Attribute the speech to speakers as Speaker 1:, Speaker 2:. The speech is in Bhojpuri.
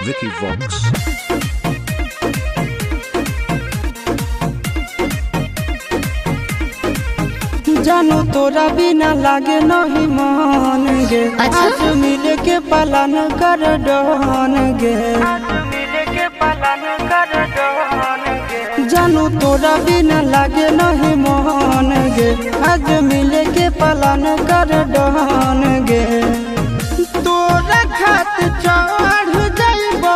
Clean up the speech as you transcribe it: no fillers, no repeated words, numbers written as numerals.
Speaker 1: Vicky Vox.
Speaker 2: जानू तोरा बिना लागे नहीं मन गे।
Speaker 3: अच्छा?
Speaker 2: आज मिले के पालन कर डहन गे। जानू तोरा बिना लागे नहीं मन गे। आज मिले के पालन कर डहन गे। तोरा खात चढ़ जाइबो